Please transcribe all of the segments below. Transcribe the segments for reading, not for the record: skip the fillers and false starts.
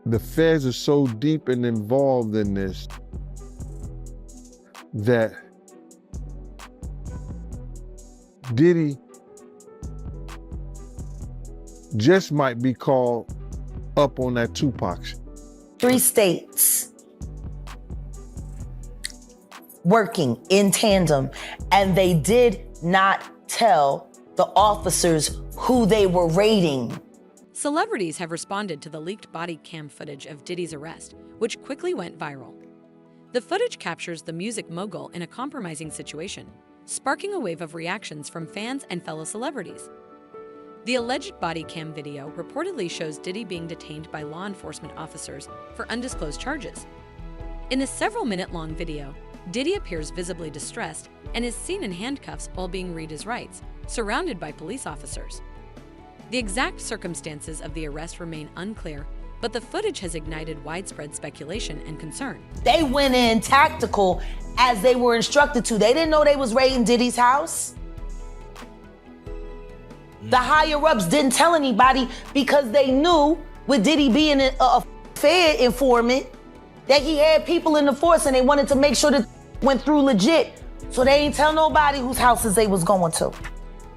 the feds are so deep and involved in this that Diddy just might be called up on that Tupac shit. 3 states working in tandem, and they did not tell the officers who they were raiding. Celebrities have responded to the leaked body cam footage of Diddy's arrest, which quickly went viral. The footage captures the music mogul in a compromising situation, sparking a wave of reactions from fans and fellow celebrities. The alleged body cam video reportedly shows Diddy being detained by law enforcement officers for undisclosed charges. In the several-minute-long video, Diddy appears visibly distressed and is seen in handcuffs while being read his rights, surrounded by police officers. The exact circumstances of the arrest remain unclear, but the footage has ignited widespread speculation and concern. They went in tactical as they were instructed to. They didn't know they was raiding Diddy's house. The higher-ups didn't tell anybody because they knew, with Diddy being a Fed informant, that he had people in the force and they wanted to make sure that went through legit. So they ain't tell nobody whose houses they was going to.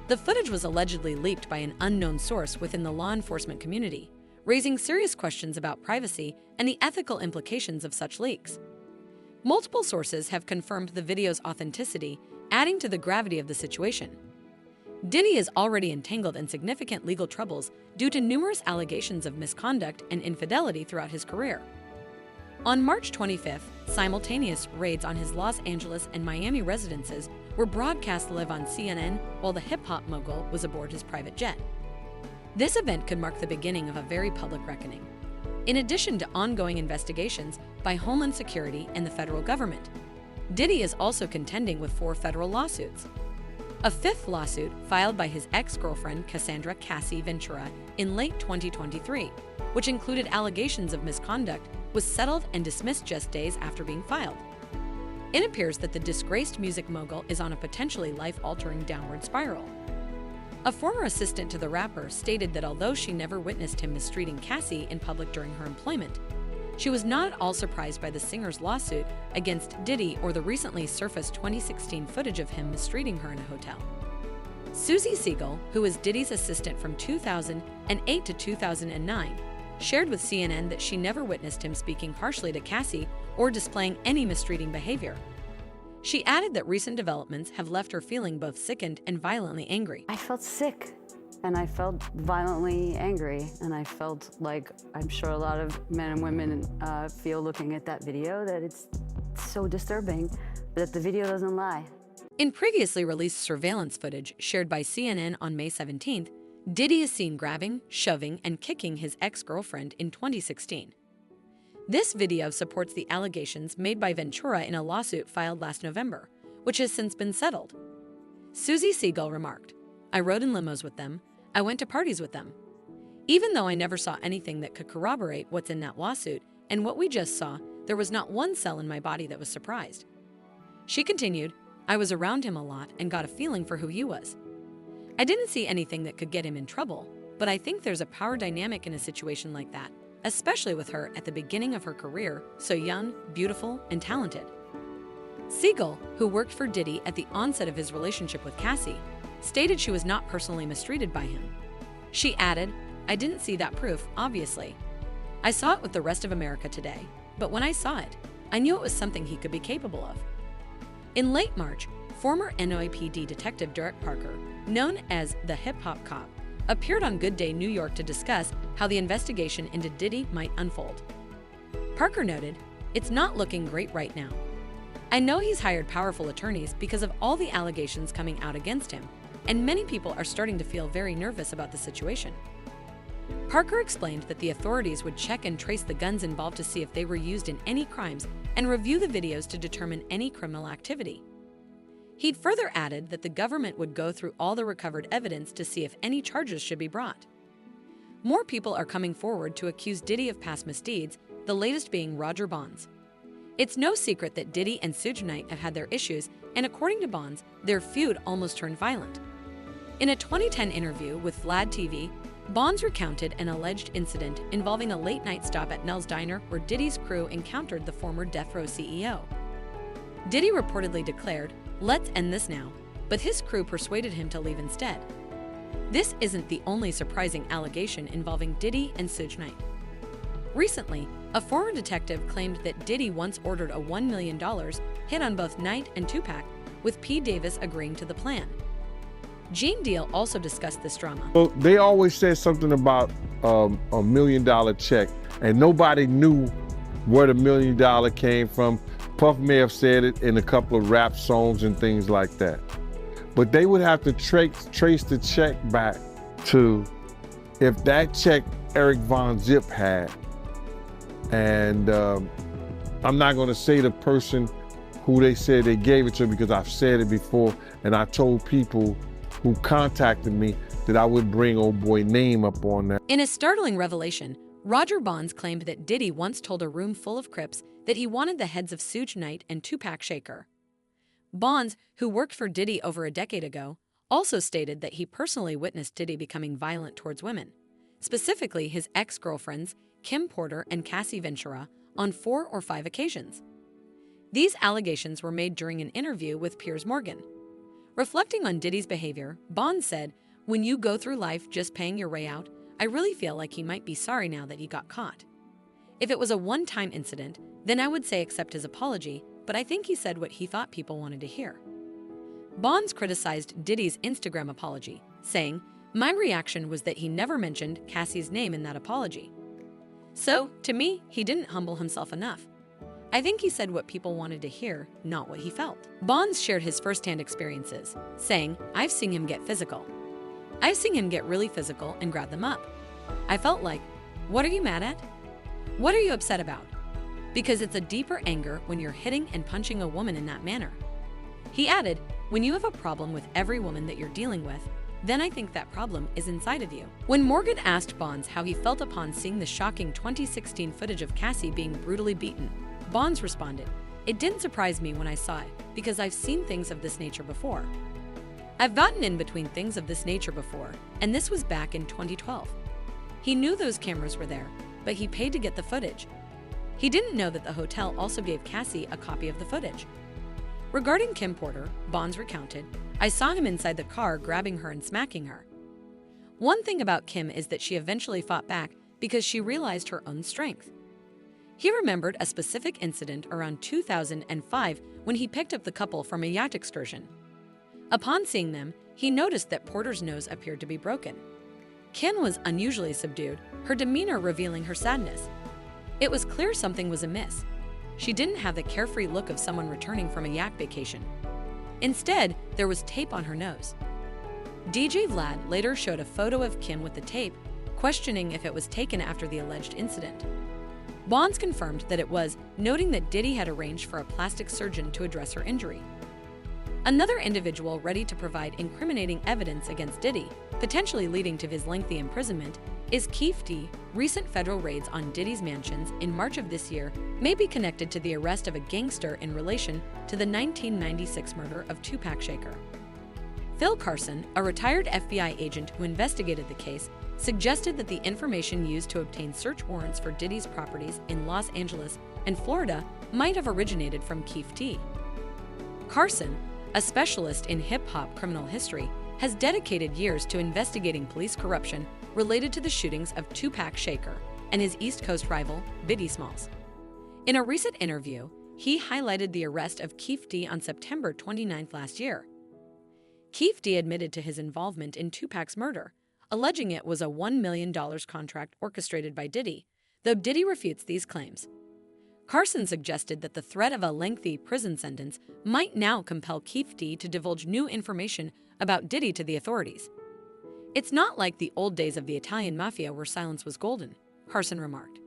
The footage was allegedly leaked by an unknown source within the law enforcement community, raising serious questions about privacy and the ethical implications of such leaks. Multiple sources have confirmed the video's authenticity, adding to the gravity of the situation. Diddy is already entangled in significant legal troubles due to numerous allegations of misconduct and infidelity throughout his career. On March 25th, simultaneous raids on his Los Angeles and Miami residences were broadcast live on CNN while the hip-hop mogul was aboard his private jet. This event could mark the beginning of a very public reckoning. In addition to ongoing investigations by Homeland Security and the federal government, Diddy is also contending with 4 federal lawsuits. A 5th lawsuit, filed by his ex-girlfriend Cassandra Cassie Ventura in late 2023, which included allegations of misconduct, was settled and dismissed just days after being filed. It appears that the disgraced music mogul is on a potentially life-altering downward spiral. A former assistant to the rapper stated that although she never witnessed him mistreating Cassie in public during her employment, she was not at all surprised by the singer's lawsuit against Diddy or the recently surfaced 2016 footage of him mistreating her in a hotel. Susie Siegel, who was Diddy's assistant from 2008 to 2009, shared with CNN that she never witnessed him speaking harshly to Cassie or displaying any mistreating behavior. She added that recent developments have left her feeling both sickened and violently angry. I felt sick, and I felt violently angry, and I felt like I'm sure a lot of men and women feel looking at that video, that it's so disturbing, but that the video doesn't lie. In previously released surveillance footage shared by CNN on May 17th, Diddy is seen grabbing, shoving, and kicking his ex-girlfriend in 2016. This video supports the allegations made by Ventura in a lawsuit filed last November, which has since been settled. Susie Siegel remarked, "I rode in limos with them. I went to parties with them. Even though I never saw anything that could corroborate what's in that lawsuit and what we just saw, there was not one cell in my body that was surprised." She continued, "I was around him a lot and got a feeling for who he was. I didn't see anything that could get him in trouble, but I think there's a power dynamic in a situation like that, especially with her at the beginning of her career, so young, beautiful, and talented." Siegel, who worked for Diddy at the onset of his relationship with Cassie, stated she was not personally mistreated by him. She added, "I didn't see that proof, obviously. I saw it with the rest of America today, but when I saw it, I knew it was something he could be capable of." In late March, former NYPD Detective Derek Parker, known as the hip-hop cop, appeared on Good Day New York to discuss how the investigation into Diddy might unfold. Parker noted, "It's not looking great right now. I know he's hired powerful attorneys because of all the allegations coming out against him, and many people are starting to feel very nervous about the situation." Parker explained that the authorities would check and trace the guns involved to see if they were used in any crimes and review the videos to determine any criminal activity. He'd further added that the government would go through all the recovered evidence to see if any charges should be brought. More people are coming forward to accuse Diddy of past misdeeds, the latest being Roger Bonds. It's no secret that Diddy and Suge Knight have had their issues, and according to Bonds, their feud almost turned violent. In a 2010 interview with Vlad TV, Bonds recounted an alleged incident involving a late-night stop at Nell's Diner where Diddy's crew encountered the former Death Row CEO. Diddy reportedly declared, "Let's end this now," but his crew persuaded him to leave instead. This isn't the only surprising allegation involving Diddy and Suge Knight. Recently, a former detective claimed that Diddy once ordered a $1 million hit on both Knight and Tupac, with P. Davis agreeing to the plan. Gene Deal also discussed this drama. Well, they always said something about a $1 million check, and nobody knew where the $1 million came from. Puff may have said it in a couple of rap songs and things like that. But they would have to trace the check back to if that check Eric Von Zip had. And I'm not going to say the person who they said they gave it to because I've said it before, and I told people who contacted me that I would bring old boy name up on that. In a startling revelation, Roger Bonds claimed that Diddy once told a room full of Crips that he wanted the heads of Suge Knight and Tupac Shakur. Bonds, who worked for Diddy over a decade ago, also stated that he personally witnessed Diddy becoming violent towards women, specifically his ex-girlfriends Kim Porter and Cassie Ventura, on 4 or 5 occasions. These allegations were made during an interview with Piers Morgan. Reflecting on Diddy's behavior, Bonds said, "When you go through life just paying your way out, I really feel like he might be sorry now that he got caught. If it was a one-time incident, then I would say accept his apology, but I think he said what he thought people wanted to hear." Bonds criticized Diddy's Instagram apology, saying, "My reaction was that he never mentioned Cassie's name in that apology. So, to me, he didn't humble himself enough. I think he said what people wanted to hear, not what he felt." Bonds shared his firsthand experiences, saying, "I've seen him get physical. I've seen him get really physical and grab them up. I felt like, what are you mad at? What are you upset about? Because it's a deeper anger when you're hitting and punching a woman in that manner." He added, "When you have a problem with every woman that you're dealing with, then I think that problem is inside of you." When Morgan asked Bonds how he felt upon seeing the shocking 2016 footage of Cassie being brutally beaten, Bonds responded, "It didn't surprise me when I saw it, because I've seen things of this nature before. I've gotten in between things of this nature before, and this was back in 2012. He knew those cameras were there, but he paid to get the footage. He didn't know that the hotel also gave Cassie a copy of the footage." Regarding Kim Porter, Bonds recounted, "I saw him inside the car grabbing her and smacking her. One thing about Kim is that she eventually fought back because she realized her own strength." He remembered a specific incident around 2005 when he picked up the couple from a yacht excursion. Upon seeing them, he noticed that Porter's nose appeared to be broken. Kim was unusually subdued, her demeanor revealing her sadness. It was clear something was amiss. She didn't have the carefree look of someone returning from a yacht vacation. Instead, there was tape on her nose. DJ Vlad later showed a photo of Kim with the tape, questioning if it was taken after the alleged incident. Bonds confirmed that it was, noting that Diddy had arranged for a plastic surgeon to address her injury. Another individual ready to provide incriminating evidence against Diddy, potentially leading to his lengthy imprisonment, is Keefe D. Recent federal raids on Diddy's mansions in March of this year may be connected to the arrest of a gangster in relation to the 1996 murder of Tupac Shakur. Phil Carson, a retired FBI agent who investigated the case, suggested that the information used to obtain search warrants for Diddy's properties in Los Angeles and Florida might have originated from Keefe D. Carson, a specialist in hip-hop criminal history, has dedicated years to investigating police corruption related to the shootings of Tupac Shakur and his East Coast rival, Biggie Smalls. In a recent interview, he highlighted the arrest of Keefe D on September 29th last year. Keefe D admitted to his involvement in Tupac's murder, alleging it was a $1 million contract orchestrated by Diddy, though Diddy refutes these claims. Carson suggested that the threat of a lengthy prison sentence might now compel Keefe D to divulge new information about Diddy to the authorities. "It's not like the old days of the Italian mafia where silence was golden," Carson remarked.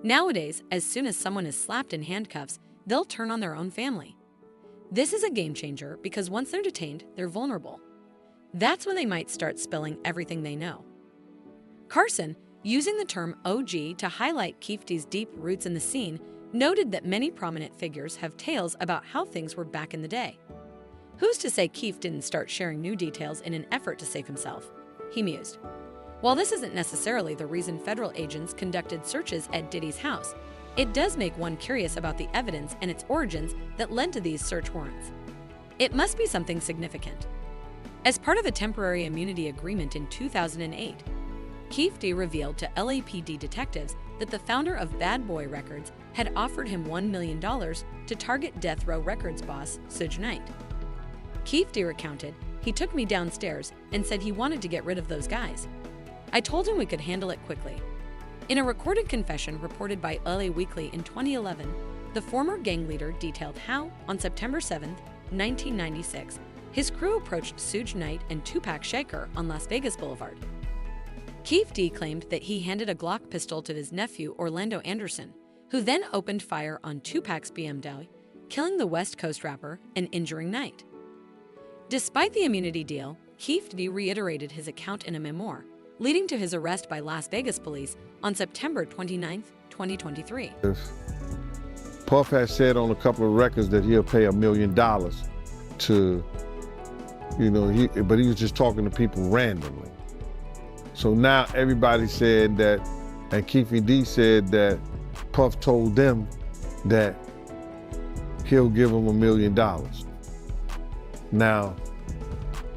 "Nowadays, as soon as someone is slapped in handcuffs, they'll turn on their own family. This is a game changer because once they're detained, they're vulnerable. That's when they might start spilling everything they know." Carson, using the term OG to highlight Keefe D's deep roots in the scene, noted that many prominent figures have tales about how things were back in the day. "Who's to say Keefe didn't start sharing new details in an effort to save himself?" he mused. While this isn't necessarily the reason federal agents conducted searches at Diddy's house, it does make one curious about the evidence and its origins that led to these search warrants. It must be something significant. As part of a temporary immunity agreement in 2008, Keefe D revealed to LAPD detectives that the founder of Bad Boy Records had offered him $1 million to target Death Row Records boss Suge Knight. Keefe D recounted, "He took me downstairs and said he wanted to get rid of those guys. I told him we could handle it quickly." In a recorded confession reported by LA Weekly in 2011, the former gang leader detailed how, on September 7, 1996, his crew approached Suge Knight and Tupac Shakur on Las Vegas Boulevard. Keefe D claimed that he handed a Glock pistol to his nephew Orlando Anderson, who then opened fire on Tupac's BMW, killing the West Coast rapper and injuring Knight. Despite the immunity deal, Keefe D reiterated his account in a memoir, leading to his arrest by Las Vegas police on September 29, 2023. Puff has said on a couple of records that he'll pay $1 million to, but he was just talking to people randomly. So now everybody said that, and Keefe D said that Puff told them that he'll give them $1 million. Now,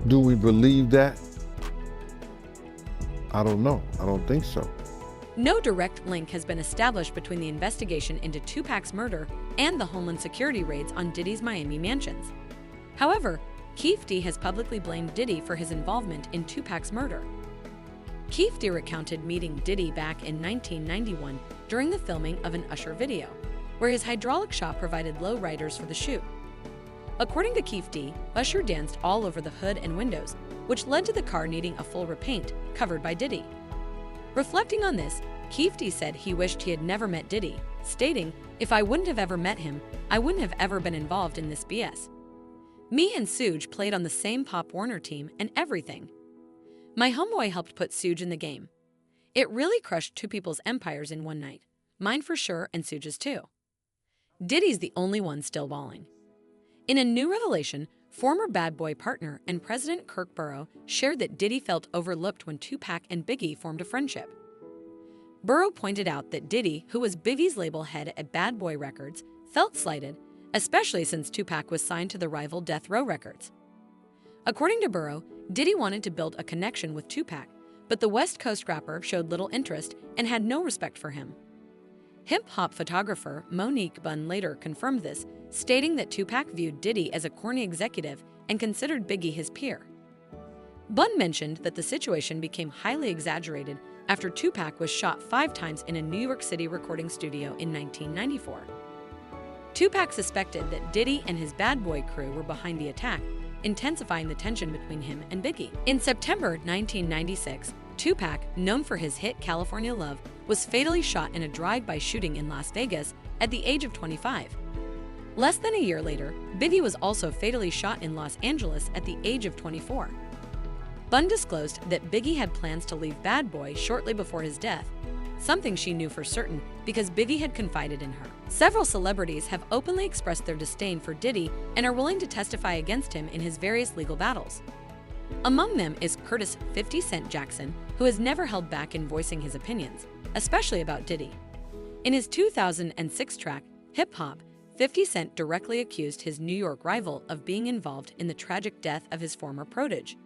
do we believe that? I don't know. I don't think so. No direct link has been established between the investigation into Tupac's murder and the Homeland Security raids on Diddy's Miami mansions. However, Keefe D has publicly blamed Diddy for his involvement in Tupac's murder. Keefe D recounted meeting Diddy back in 1991 during the filming of an Usher video, where his hydraulic shop provided lowriders for the shoot. According to Keefe D, Usher danced all over the hood and windows, which led to the car needing a full repaint, covered by Diddy. Reflecting on this, Keefe D said he wished he had never met Diddy, stating, "If I wouldn't have ever met him, I wouldn't have ever been involved in this BS. Me and Suge played on the same Pop Warner team and everything. My homeboy helped put Suge in the game. It really crushed two people's empires in one night, mine for sure and Suge's too. Diddy's the only one still balling." In a new revelation, former Bad Boy partner and President Kirk Burrow shared that Diddy felt overlooked when Tupac and Biggie formed a friendship. Burrow pointed out that Diddy, who was Biggie's label head at Bad Boy Records, felt slighted, especially since Tupac was signed to the rival Death Row Records. According to Burrow, Diddy wanted to build a connection with Tupac, but the West Coast rapper showed little interest and had no respect for him. Hip-hop photographer Monique Bunn later confirmed this, stating that Tupac viewed Diddy as a corny executive and considered Biggie his peer. Bunn mentioned that the situation became highly exaggerated after Tupac was shot 5 times in a New York City recording studio in 1994. Tupac suspected that Diddy and his Bad Boy crew were behind the attack, intensifying the tension between him and Biggie. In September 1996, Tupac, known for his hit California Love, was fatally shot in a drive-by shooting in Las Vegas at the age of 25. Less than a year later, Biggie was also fatally shot in Los Angeles at the age of 24. Bunn disclosed that Biggie had plans to leave Bad Boy shortly before his death, something she knew for certain because Biggie had confided in her. Several celebrities have openly expressed their disdain for Diddy and are willing to testify against him in his various legal battles. Among them is Curtis 50 Cent Jackson, who has never held back in voicing his opinions, especially about Diddy. In his 2006 track, Hip Hop, 50 Cent directly accused his New York rival of being involved in the tragic death of his former protege.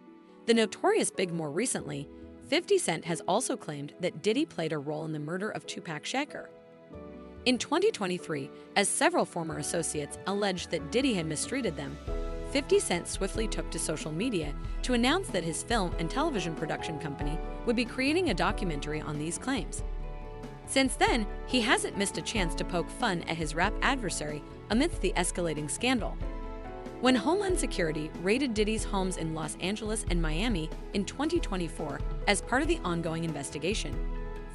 The notorious Big more recently, 50 Cent has also claimed that Diddy played a role in the murder of Tupac Shakur. In 2023, as several former associates alleged that Diddy had mistreated them, 50 Cent swiftly took to social media to announce that his film and television production company would be creating a documentary on these claims. Since then, he hasn't missed a chance to poke fun at his rap adversary amidst the escalating scandal. When Homeland Security raided Diddy's homes in Los Angeles and Miami in 2024 as part of the ongoing investigation,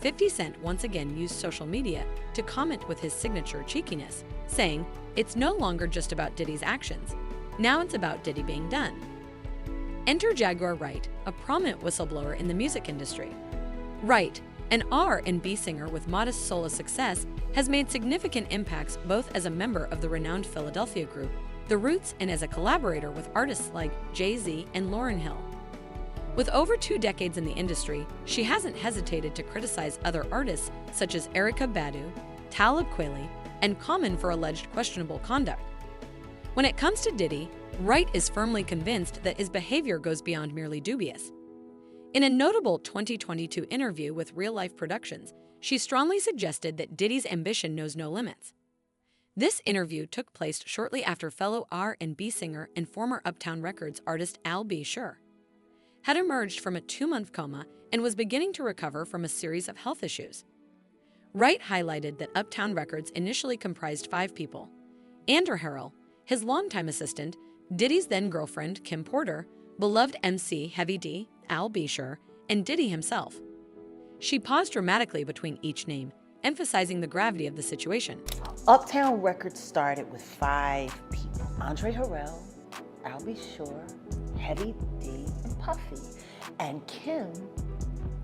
50 Cent once again used social media to comment with his signature cheekiness, saying, "It's no longer just about Diddy's actions. Now it's about Diddy being done." Enter Jaguar Wright, a prominent whistleblower in the music industry. Wright, an R&B singer with modest solo success, has made significant impacts both as a member of the renowned Philadelphia group The Roots and as a collaborator with artists like Jay-Z and Lauryn Hill. With over 2 decades in the industry, she hasn't hesitated to criticize other artists such as Erykah Badu, Talib Kweli, and Common for alleged questionable conduct. When it comes to Diddy, Wright is firmly convinced that his behavior goes beyond merely dubious. In a notable 2022 interview with Real Life Productions, she strongly suggested that Diddy's ambition knows no limits. This interview took place shortly after fellow R&B singer and former Uptown Records artist Al B. Sure had emerged from a 2-month coma and was beginning to recover from a series of health issues. Wright highlighted that Uptown Records initially comprised 5 people: Andrew Harrell, his longtime assistant, Diddy's then-girlfriend Kim Porter, beloved MC Heavy D, Al B. Sure, and Diddy himself. She paused dramatically between each name, emphasizing the gravity of the situation. Uptown Records started with 5 people: Andre Harrell, Al B. Sure, Heavy D, and Puffy. And Kim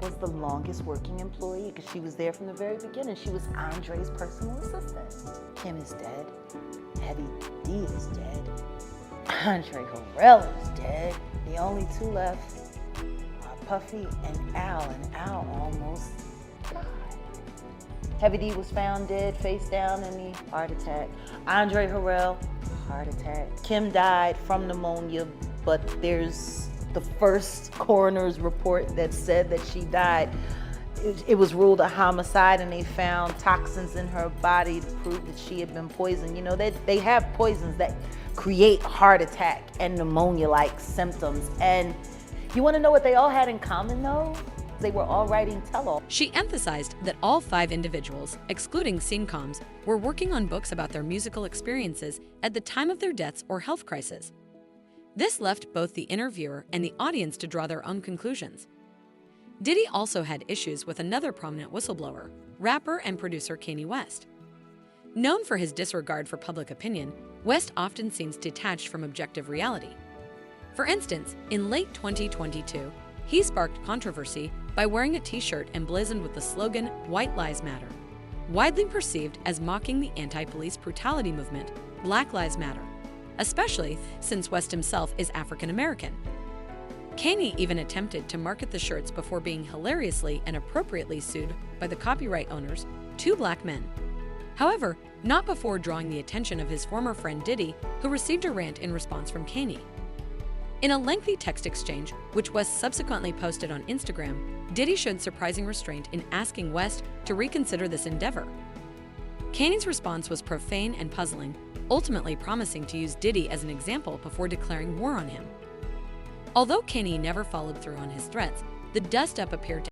was the longest working employee because she was there from the very beginning. She was Andre's personal assistant. Kim is dead. Heavy D is dead. Andre Harrell is dead. The only 2 left are Puffy and Al almost died. Heavy D was found dead, face down in the heart attack. Andre Harrell, heart attack. Kim died from pneumonia, but there's the first coroner's report that said that she died. It was ruled a homicide, and they found toxins in her body to prove that she had been poisoned. You know, they have poisons that create heart attack and pneumonia-like symptoms. And you want to know what they all had in common, though? They were all writing tell-all. She emphasized that all 5 individuals, excluding scene comms, were working on books about their musical experiences at the time of their deaths or health crisis. This left both the interviewer and the audience to draw their own conclusions. Diddy also had issues with another prominent whistleblower, rapper and producer Kanye West. Known for his disregard for public opinion, West often seems detached from objective reality. For instance, in late 2022, he sparked controversy by wearing a t-shirt emblazoned with the slogan "White Lives Matter," widely perceived as mocking the anti-police brutality movement, Black Lives Matter, especially since West himself is African American. Kanye even attempted to market the shirts before being hilariously and appropriately sued by the copyright owners, 2 black men. However, not before drawing the attention of his former friend Diddy, who received a rant in response from Kanye. In a lengthy text exchange, which West subsequently posted on Instagram, Diddy showed surprising restraint in asking West to reconsider this endeavor. Kanye's response was profane and puzzling, ultimately promising to use Diddy as an example before declaring war on him. Although Kanye never followed through on his threats, the dust-up appeared to